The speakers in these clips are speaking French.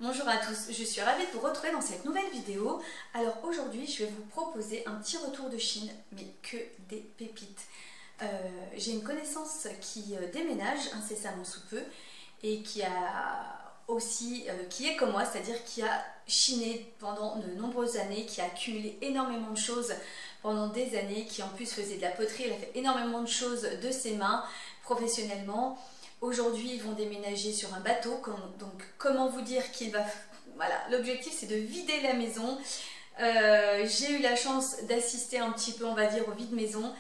Bonjour à tous, je suis ravie de vous retrouver dans cette nouvelle vidéo. Alors aujourd'hui je vais vous proposer un petit retour de Chine, mais que des pépites. J'ai une connaissance qui déménage incessamment sous peu et qui a aussi, qui est comme moi, c'est-à-dire qui a chiné pendant de nombreuses années, qui a accumulé énormément de choses pendant des années, qui en plus faisait de la poterie, elle a fait énormément de choses de ses mains professionnellement. Aujourd'hui, ils vont déménager sur un bateau, donc comment vous dire qu'il va... Voilà, l'objectif c'est de vider la maison. J'ai eu la chance d'assister un petit peu, on va dire, au vide-maison.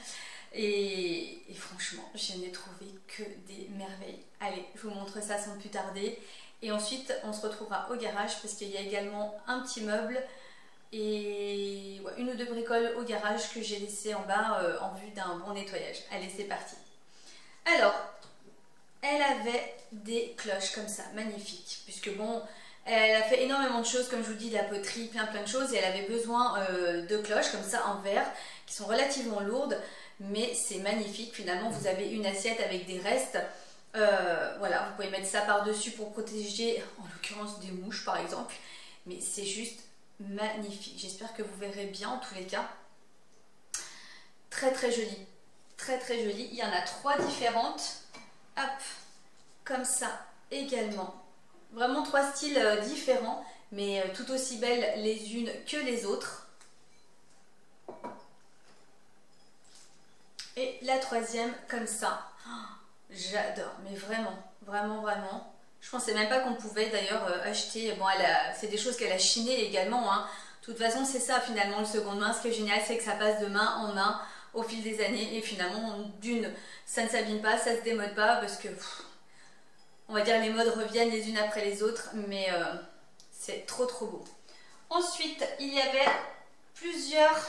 Et franchement, je n'ai trouvé que des merveilles. Allez, je vous montre ça sans plus tarder. Et ensuite, on se retrouvera au garage parce qu'il y a également un petit meuble et ouais, une ou deux bricoles au garage que j'ai laissées en bas en vue d'un bon nettoyage. Allez, c'est parti. Alors... elle avait des cloches comme ça, magnifiques, puisque bon, elle a fait énormément de choses, comme je vous dis, de la poterie, plein de choses, et elle avait besoin de cloches comme ça en verre, qui sont relativement lourdes, mais c'est magnifique. Finalement, vous avez une assiette avec des restes, voilà, vous pouvez mettre ça par-dessus pour protéger, en l'occurrence, des mouches par exemple, mais c'est juste magnifique. J'espère que vous verrez bien en tous les cas. Très très joli, très très joli. Il y en a 3 différentes. Hop, comme ça également. Vraiment 3 styles différents, mais tout aussi belles les unes que les autres. Et la 3e comme ça. Oh, j'adore, mais vraiment, vraiment, vraiment. Je pensais même pas qu'on pouvait d'ailleurs acheter. Bon, c'est des choses qu'elle a chinées également, hein. De toute façon, c'est ça finalement le seconde main. Ce qui est génial, c'est que ça passe de main en main au fil des années, et finalement d'une, ça ne s'abîme pas, ça se démode pas, parce que on va dire les modes reviennent les unes après les autres, mais c'est trop trop beau. Ensuite il y avait plusieurs,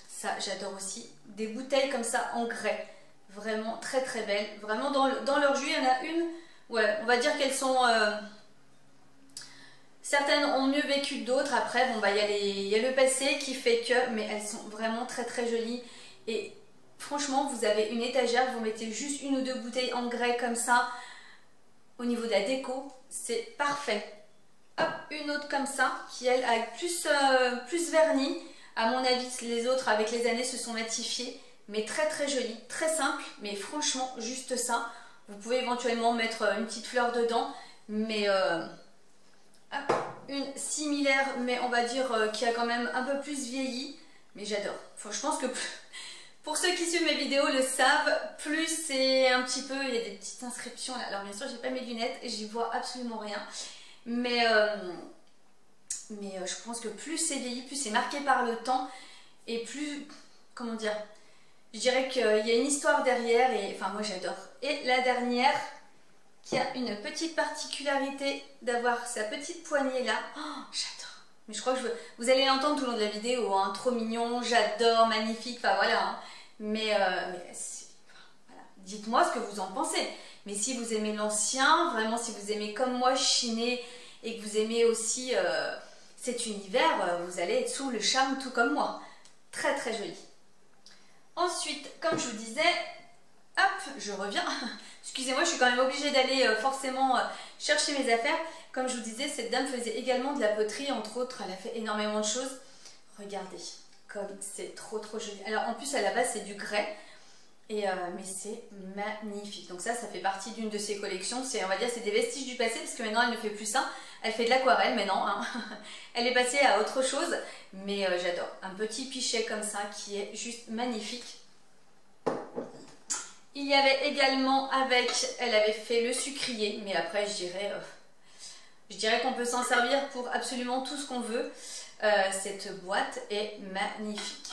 ça j'adore aussi, des bouteilles comme ça en grès, vraiment très très belles, vraiment dans leur jus. Il y en a une, ouais, on va dire qu'elles sont certaines ont mieux vécu que d'autres. Après bon bah il y a le passé qui fait que, mais elles sont vraiment très très jolies. Et franchement, vous avez une étagère, vous mettez juste 1 ou 2 bouteilles en grès comme ça. Au niveau de la déco, c'est parfait. Hop, une autre comme ça, qui elle a plus verni. À mon avis, les autres avec les années se sont matifiées, mais très très jolie, très simple, mais franchement, juste ça. Vous pouvez éventuellement mettre une petite fleur dedans, mais hop, une similaire, mais on va dire qui a quand même un peu plus vieilli. Mais j'adore. Enfin, je pense que pour ceux qui suivent mes vidéos le savent, plus c'est un petit peu, il y a des petites inscriptions là. Alors bien sûr, j'ai pas mes lunettes et j'y vois absolument rien. Mais je pense que plus c'est vieilli, plus c'est marqué par le temps et plus, comment dire, je dirais qu'il y a une histoire derrière et enfin moi j'adore. Et la dernière, qui a une petite particularité d'avoir sa petite poignée là. Oh, j'adore. Mais je crois que vous allez l'entendre tout le long de la vidéo, hein. Trop mignon, j'adore, magnifique, enfin voilà. Hein. Mais voilà. Dites-moi ce que vous en pensez. Mais si vous aimez l'ancien, vraiment si vous aimez comme moi chiner et que vous aimez aussi cet univers, vous allez être sous le charme tout comme moi. Très très joli. Ensuite, comme je vous disais, hop, je reviens. Excusez-moi, je suis quand même obligée d'aller forcément chercher mes affaires. Comme je vous disais, cette dame faisait également de la poterie, entre autres, elle a fait énormément de choses. Regardez, comme c'est trop trop joli. Alors en plus à la base c'est du grès, et, mais c'est magnifique. Donc ça fait partie d'une de ses collections. On va dire c'est des vestiges du passé, parce que maintenant elle ne fait plus ça. Elle fait de l'aquarelle maintenant, hein. Elle est passée à autre chose, mais j'adore. Un petit pichet comme ça qui est juste magnifique. Il y avait également avec, elle avait fait le sucrier, mais après je dirais qu'on peut s'en servir pour absolument tout ce qu'on veut. Cette boîte est magnifique.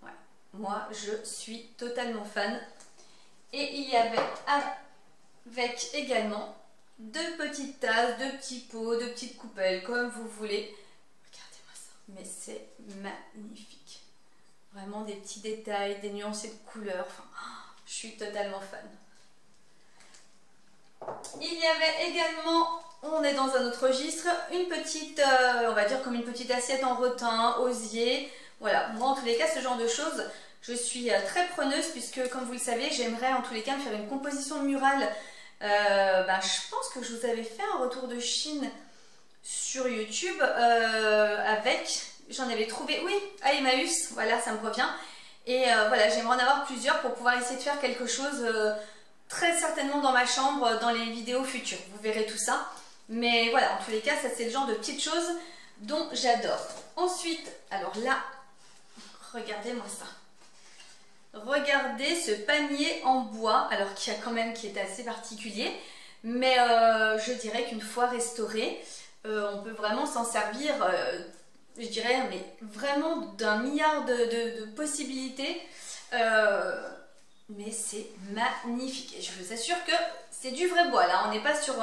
Ouais. Moi, je suis totalement fan. Et il y avait avec également 2 petites tasses, 2 petits pots, 2 petites coupelles, comme vous voulez. Regardez-moi ça. Mais c'est magnifique. Vraiment des petits détails, des nuances de couleurs. Enfin, je suis totalement fan. Il y avait également, on est dans un autre registre, une petite, on va dire comme une petite assiette en rotin, osier. Voilà, moi en tous les cas ce genre de choses, je suis très preneuse puisque comme vous le savez, j'aimerais en tous les cas me faire une composition murale. Je pense que je vous avais fait un retour de Chine sur YouTube j'en avais trouvé, oui, à Emmaüs, voilà, ça me revient. Et voilà, j'aimerais en avoir plusieurs pour pouvoir essayer de faire quelque chose très certainement dans ma chambre, dans les vidéos futures. Vous verrez tout ça. Mais voilà, en tous les cas, ça c'est le genre de petites choses dont j'adore. Ensuite, alors là, regardez-moi ça. Regardez ce panier en bois, alors qui est assez particulier. Mais je dirais qu'une fois restauré, on peut vraiment s'en servir, je dirais, mais vraiment d'un milliard de possibilités. Mais c'est magnifique. Et je vous assure que c'est du vrai bois. Là, on n'est pas sur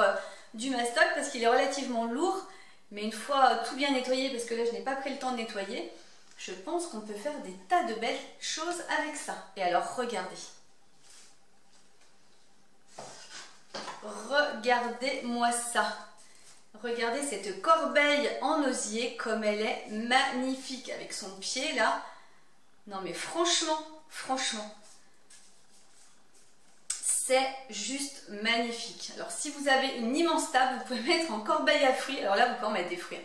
du mastoc parce qu'il est relativement lourd. Mais une fois tout bien nettoyé, parce que là, je n'ai pas pris le temps de nettoyer, je pense qu'on peut faire des tas de belles choses avec ça. Et alors, regardez. Regardez-moi ça. Regardez cette corbeille en osier comme elle est magnifique avec son pied là. Non mais franchement, c'est juste magnifique. Alors si vous avez une immense table, vous pouvez mettre en corbeille à fruits. Alors là, vous pouvez en mettre des fruits.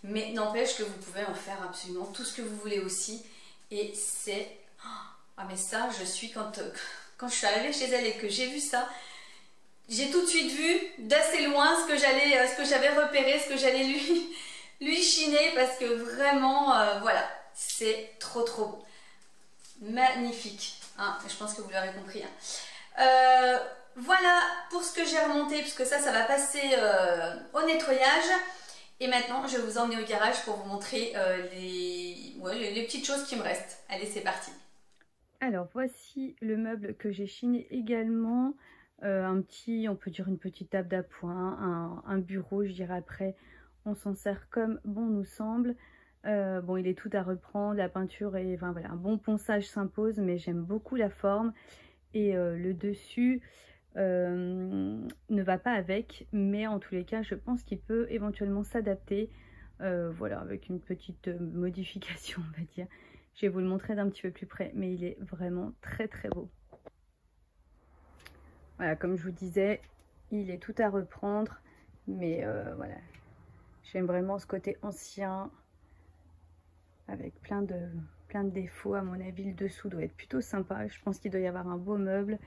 Mais n'empêche que vous pouvez en faire absolument tout ce que vous voulez aussi. Et c'est... Ah mais ça, je suis... Quand je suis arrivée chez elle et que j'ai vu ça, j'ai tout de suite vu d'assez loin ce que j'avais repéré, ce que j'allais lui chiner parce que vraiment, voilà, c'est trop beau. Magnifique. Hein, je pense que vous l'aurez compris. Hein. Voilà pour ce que j'ai remonté, puisque ça va passer au nettoyage. Et maintenant, je vais vous emmener au garage pour vous montrer les petites choses qui me restent. Allez, c'est parti. Alors, voici le meuble que j'ai chiné également. On peut dire une petite table d'appoint, un bureau, je dirais après. On s'en sert comme bon nous semble. Bon, il est tout à reprendre, la peinture et enfin voilà, un bon ponçage s'impose, mais j'aime beaucoup la forme. Et le dessus ne va pas avec, mais en tous les cas, je pense qu'il peut éventuellement s'adapter. Voilà, avec une petite modification, on va dire. Je vais vous le montrer d'un petit peu plus près, mais il est vraiment très beau. Voilà, comme je vous disais, il est tout à reprendre, mais voilà, j'aime vraiment ce côté ancien, avec plein de défauts. À mon avis, le dessous doit être plutôt sympa. Je pense qu'il doit y avoir un beau meuble.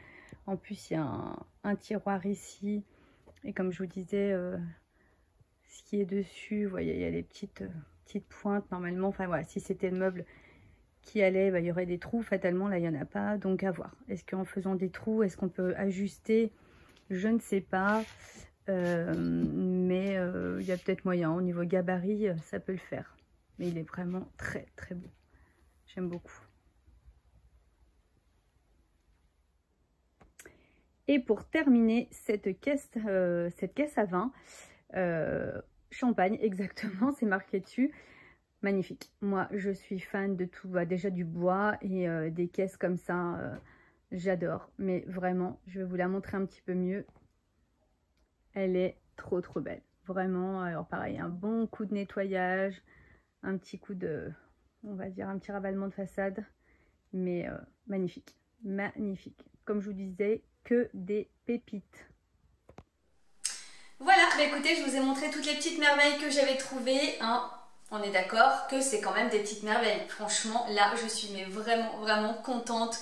En plus, il y a un tiroir ici, et comme je vous disais, ce qui est dessus, vous voyez, il y a les petites pointes normalement. Enfin voilà, si c'était le meuble qui allait, il y aurait des trous. Fatalement, là, il n'y en a pas. Donc, à voir. Est-ce qu'en faisant des trous, est-ce qu'on peut ajuster? Je ne sais pas. Mais il y a peut-être moyen. Au niveau gabarit, ça peut le faire. Mais il est vraiment très beau. J'aime beaucoup. Et pour terminer cette caisse à vin, champagne, exactement, c'est marqué dessus. Magnifique. Moi, je suis fan de tout. Déjà du bois et des caisses comme ça, j'adore. Mais vraiment, je vais vous la montrer un petit peu mieux. Elle est trop belle. Vraiment, alors pareil, un bon coup de nettoyage, un petit coup de, on va dire, un petit ravalement de façade. Mais magnifique. Magnifique. Comme je vous disais, que des pépites. Voilà, bah écoutez, je vous ai montré toutes les petites merveilles que j'avais trouvées, hein. On est d'accord que c'est quand même des petites merveilles. Franchement, là, je suis mais vraiment contente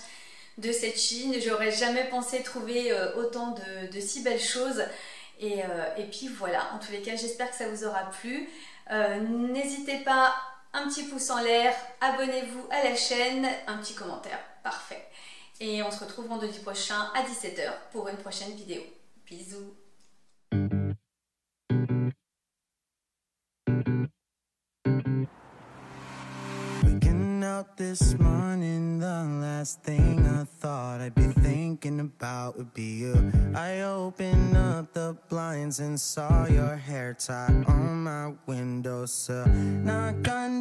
de cette Chine. J'aurais jamais pensé trouver autant de si belles choses. Et puis voilà, en tous les cas, j'espère que ça vous aura plu. N'hésitez pas, un petit pouce en l'air, abonnez-vous à la chaîne, un petit commentaire, parfait. Et on se retrouve vendredi prochain à 17 h pour une prochaine vidéo. Bisous. This morning, the last thing I thought I'd be thinking about would be you. I opened up the blinds and saw your hair tie on my windowsill. Knock on